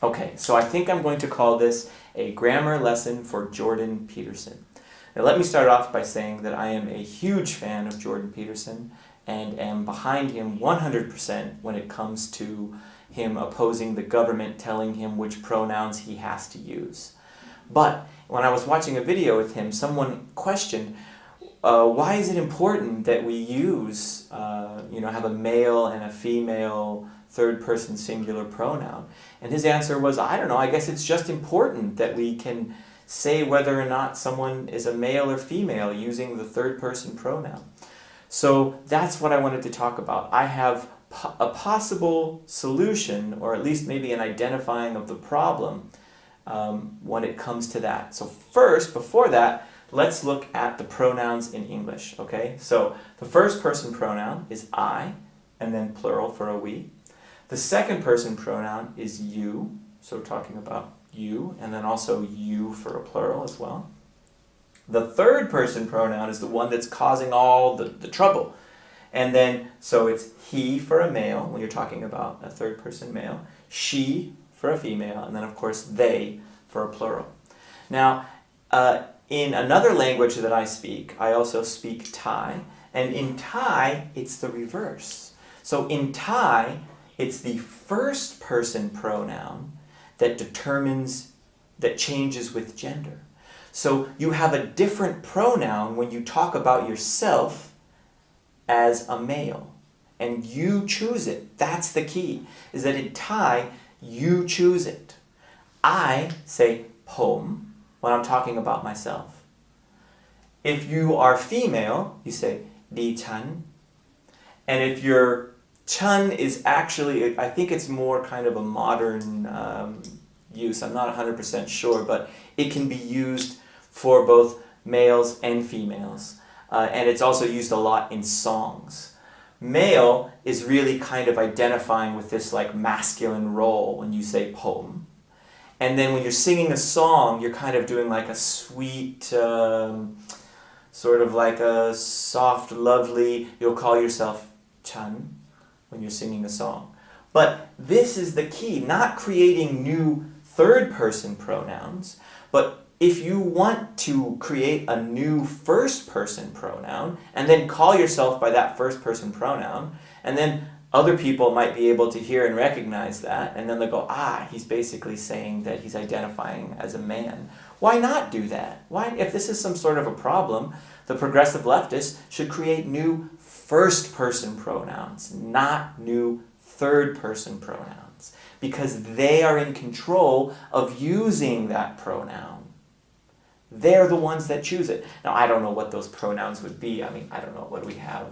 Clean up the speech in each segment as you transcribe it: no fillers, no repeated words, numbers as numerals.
Okay, so I think I'm going to call this a grammar lesson for Jordan Peterson. Now let me start off by saying that I am a huge fan of Jordan Peterson and am behind him 100% when it comes to him opposing the government telling him which pronouns he has to use. But when I was watching a video with him, someone questioned, why is it important that we use, have a male and a female third person singular pronoun? And his answer was, I don't know, I guess it's just important that we can say whether or not someone is a male or female using the third person pronoun. So that's what I wanted to talk about. I have a possible solution, or at least maybe an identifying of the problem when it comes to that. So first, before that, let's look at the pronouns in English, okay? So the first person pronoun is I, and then plural for a we. The second person pronoun is you, so we're talking about you, and then also you for a plural as well. The third person pronoun is the one that's causing all the trouble. And then, so it's he for a male, when you're talking about a third person male, she for a female, and then of course they for a plural. Now, in another language that I speak, I also speak Thai, and in Thai, it's the reverse. So in Thai, it's the first person pronoun that changes with gender. So you have a different pronoun when you talk about yourself as a male, and you choose it. That's the key, is that in Thai, you choose it. I say pom when I'm talking about myself. If you are female, you say di chan. And if your chun is actually, I think it's more kind of a modern use. I'm not 100% sure, but it can be used for both males and females. And it's also used a lot in songs. Male is really kind of identifying with this like masculine role when you say pom. And then when you're singing a song, you're kind of doing like a sweet, sort of like a soft, lovely, you'll call yourself chun when you're singing a song. But this is the key, not creating new third person pronouns, but if you want to create a new first person pronoun and then call yourself by that first person pronoun, and then other people might be able to hear and recognize that, and then they'll go, he's basically saying that he's identifying as a man. Why not do that? Why, if this is some sort of a problem, the progressive leftists should create new first person pronouns, not new third person pronouns, because they are in control of using that pronoun. They're the ones that choose it. Now, I don't know what those pronouns would be. I mean, I don't know, what do we have?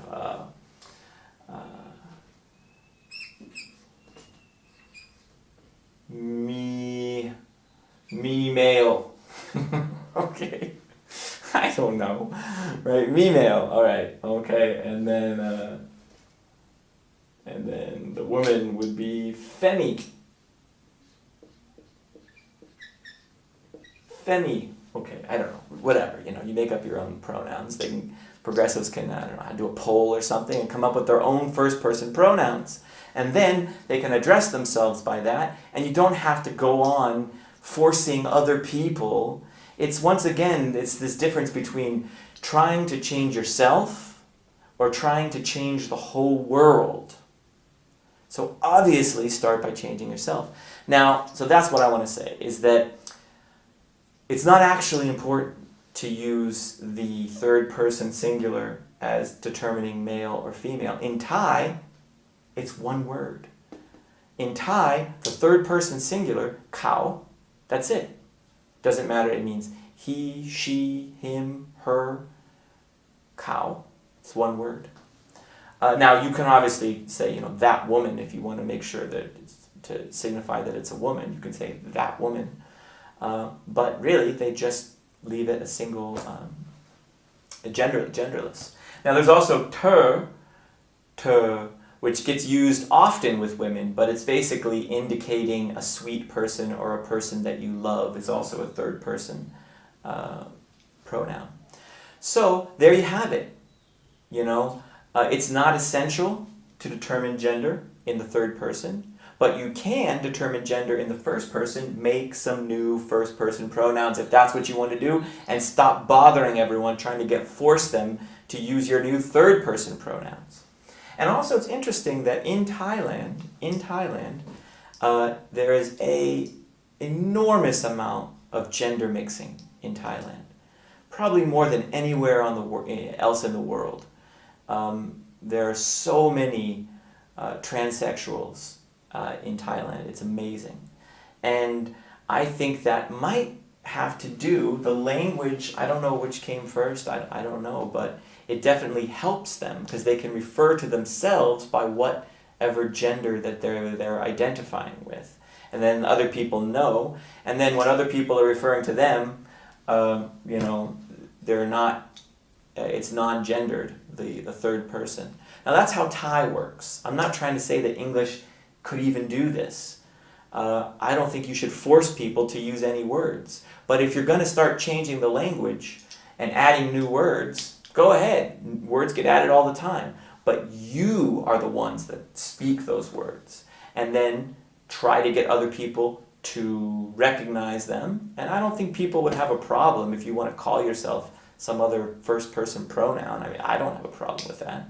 Me male. Okay. I don't know. Right, me male. All right. Okay. And then the woman would be Femi. Femi. Okay, I don't know. Whatever. You make up your own pronouns. Progressives can, I don't know, do a poll or something and come up with their own first person pronouns. And then they can address themselves by that, and you don't have to go on forcing other people. It's, once again, it's this difference between trying to change yourself or trying to change the whole world. So obviously start by changing yourself. Now, so that's what I want to say, is that it's not actually important to use the third person singular as determining male or female. In Thai, it's one word. In Thai, the third person singular, kao, that's it. Doesn't matter, it means he, she, him, her, kao. It's one word. Now, you can obviously say, that woman, if you want to make sure that to signify that it's a woman, you can say that woman. But really, they just leave it a single, genderless. Now, there's also ter, which gets used often with women, but it's basically indicating a sweet person or a person that you love is also a third person pronoun. So there you have it. It's not essential to determine gender in the third person, But you can determine gender in the first person, make some new first person pronouns if that's what you want to do, and stop bothering everyone trying to force them to use your new third person pronouns. And also it's interesting that in Thailand, there is a enormous amount of gender mixing in Thailand. Probably more than anywhere else in the world. There are so many transsexuals in Thailand. It's amazing. And I think that might have to do, the language, I don't know which came first, I don't know, but it definitely helps them because they can refer to themselves by whatever gender that they're identifying with. And then other people know, and then when other people are referring to them, they're not, it's non-gendered, the third person. Now that's how Thai works. I'm not trying to say that English could even do this. I don't think you should force people to use any words. But if you're going to start changing the language and adding new words, go ahead. Words get added all the time. But you are the ones that speak those words. And then try to get other people to recognize them. And I don't think people would have a problem if you want to call yourself some other first person pronoun. I mean, I don't have a problem with that.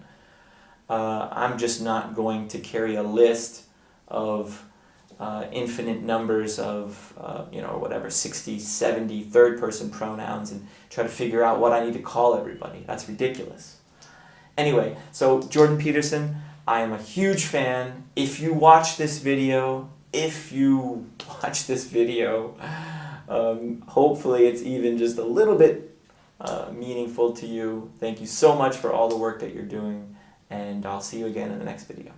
I'm just not going to carry a list of infinite numbers of, 60, 70 third person pronouns and try to figure out what I need to call everybody. That's ridiculous. Anyway, so Jordan Peterson, I am a huge fan. If you watch this video, hopefully it's even just a little bit meaningful to you. Thank you so much for all the work that you're doing, and I'll see you again in the next video.